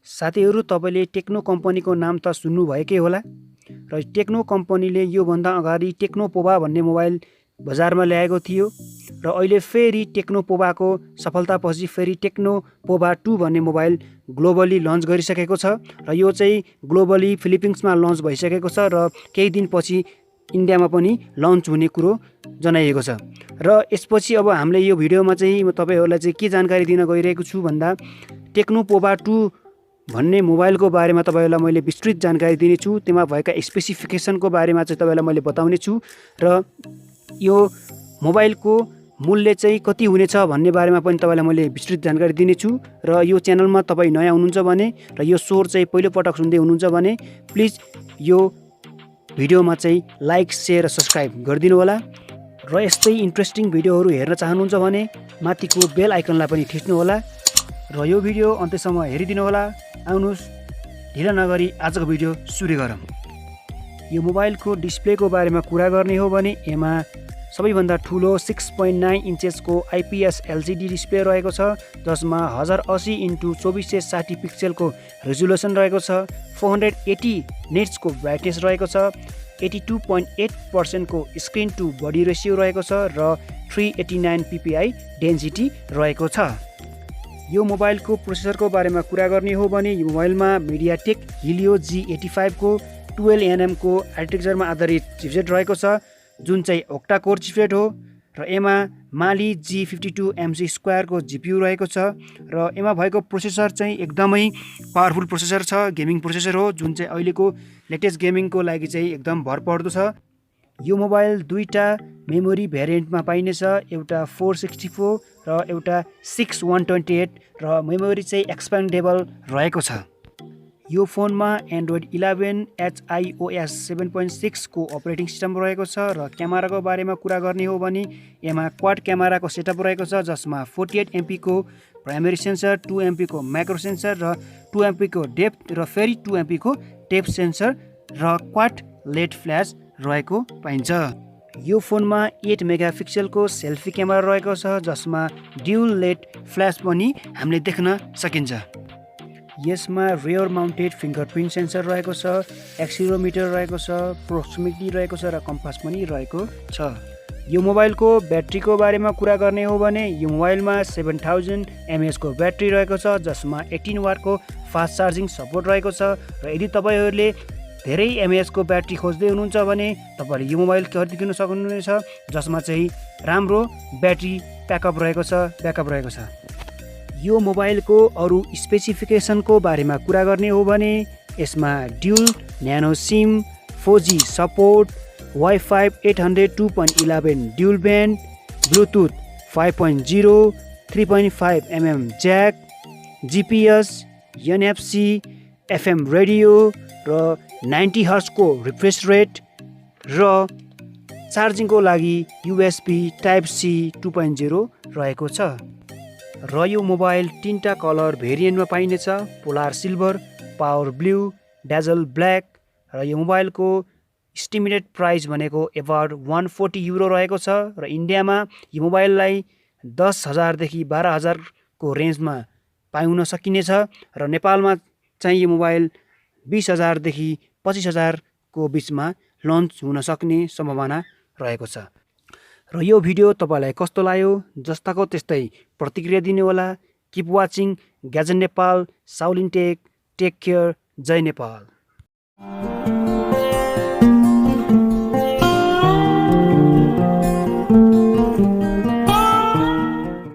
साथीहरु तपाईले टेक्नो कम्पनीको नाम त सुन्नु भएकै होला र टेक्नो कम्पनीले यो भन्दा अगाडि टेक्नो पोवा भन्ने मोबाइल बजारमा ल्याएको थियो र अहिले फेरि टेक्नो पोवाको सफलतापछि फेरि टेक्नो पोवा 2 भन्ने मोबाइल ग्लोबली लन्च गरिसकेको छ र यो चाहिँ ग्लोबली फिलिपिन्समा लन्च भइसकेको छ र केही दिनपछि इन्डियामा पनि लन्च हुने कुरो जनाइएको छ र यसपछि अब हामीले यो भिडियोमा चाहिँ म तपाईहरुलाई चाहिँ के जानकारी दिन गइरहेको छु भन्दा टेक्नो पोवा 2 भन्ने मोबाइलको बारेमा तपाईहरुलाई मैले विस्तृत जानकारी दिनेछु। त्यसमा भएका स्पेसिफिकेसनको बारेमा चाहिँ तपाईहरुलाई मैले बताउने छु र यो मोबाइलको मूल्य चाहिँ कति हुनेछ भन्ने बारेमा पनि तपाईलाई मैले विस्तृत जानकारी दिनेछु र यो च्यानलमा तपाई नयाँ हुनुहुन्छ भने र यो स्वर चाहिँ पहिलो पटक सुन्दै हुनुहुन्छ भने प्लिज यो भिडियोमा चाहिँ लाइक शेयर र सब्स्क्राइब गरिदिनु होला र यस्तै इन्ट्रेस्टिङ भिडियोहरू हेर्न चाहनुहुन्छ भने माथिको बेल आइकनलाई पनि थिच्नु होला र यो भिडियो अन्त्यसम्म हेरिदिनु होला। आउनुस् ढिला नगरी आजको भिडियो सुरु गरौँ। यो मोबाइलको डिस्प्लेको बारेमा कुरा गर्ने हो भने यसमा सबैभन्दा ठुलो 6.9 इन्चेसको आइपीएस एलसीडी डिस्प्ले रहेको छ जसमा 1080x2460 पिक्सलको रेजोल्युसन रहेको छ, 480 निट्सको ब्राइटनेस रहेको छ, 82.8% को स्क्रिन टु बडी रेसियो रहेको छ र 389 ppi डेन्सिटी रहेको छ। यो मोबाइलको प्रोसेसरको बारेमा कुरा गर्ने हो भने यो मोबाइलमा मिडियाटेक हिलियो G85 को 12nm को आर्किटेक्चरमा आधारित चिपसेट रहेको छ जुन चाहिँ ओक्टा कोर चिपसेट हो र एमा माली G52 MC² को जीपीयू रहेको छ र एमा भएको प्रोसेसर चाहिँ एकदमै पावरफुल प्रोसेसर छ, गेमिङ प्रोसेसर हो जुन चाहिँ अहिलेको लेटेस्ट गेमिङको लागि चाहिँ एकदम भरपर्दो छ। यो मोबाइल दुईटा मेमोरी भेरिएन्टमा पाइनेछ, एउटा 464 र एउटा 6128 र मेमोरी चाहिँ एक्सपेन्डेबल रहेको छ। यो फोनमा एन्ड्रोइड 11 iOS 7.6 को अपरेटिङ सिस्टम रहेको छ र क्यामेराको बारेमा कुरा गर्ने हो भने यसमा क्वाड क्यामेराको सेटअप रहेको छ जसमा 48MP को प्राइमेरी सेन्सर, 2MP को म्याक्रो सेन्सर र 2MP को डेप्थ र फेरि 2MP को डेप्थ सेन्सर र क्वाड लेड फ्ल्यास रहेको पाइन्छ। यो फोनमा 8 मेगापिक्सलको सेल्फी क्यामेरा रहेको छ जसमा ड्युल लेड फ्ल्यास पनि हामीले देख्न सकिन्छ। यसमा रियर माउन्टेड फिङ्गरप्रिन्ट सेन्सर रहेको छ, एक्सिलोमिटर रहेको छ, प्रोक्सिमिटी रहेको छ र कम्पास पनि रहेको छ। यो मोबाइलको ब्याट्रीको बारेमा कुरा गर्ने हो भने यो मोबाइलमा 7000 mAh को ब्याट्री रहेको छ जसमा 18 वाटको फास्ट चार्जिङ सपोर्ट रहेको छ र यदि तपाईहरुले धेरै mAh को ब्याट्री खोज्दै हुनुहुन्छ भने तपाईले यो मोबाइल खरिदिन सक्नुहुनेछ जसमा चाहिँ राम्रो ब्याट्री ब्याकअप रहेको छ। यो मोबाइलको अरु स्पेसिफिकेसनको बारेमा कुरा गर्ने हो भने यसमा dual nano SIM, 4G support, wifi 802.11 dual band, bluetooth 5.0, 3.5mm jack, GPS, NFC, FM radio र 90 हर्ट्ज को रिफ्रेश रेट र चार्जिङको लागि USB टाइप C 2.0 रहेको छ र यो मोबाइल तीनटा कलर भेरिएन्टमा पाइनेछ, polar silver, power blue, dazzle black र यो मोबाइलको एस्टिमेटेड प्राइस भनेको अबाउट €140 रहेको छ र इन्डियामा यो मोबाइललाई 10,000 देखि 12,000 को रेन्जमा पाउन सकिनेछ र नेपालमा चाहिँ यो मोबाइल 20,000 देखि 25,000 को बीचमा लन्च हुन सक्ने सम्भावना रहेको छ। र यो भिडियो तपाईलाई कस्तो लाग्यो जस्ताको त्यस्तै प्रतिक्रिया दिनु होला। किप वाचिङ ग्याजेट नेपाल, साउलिन टेक, टेक केयर, जय नेपाल।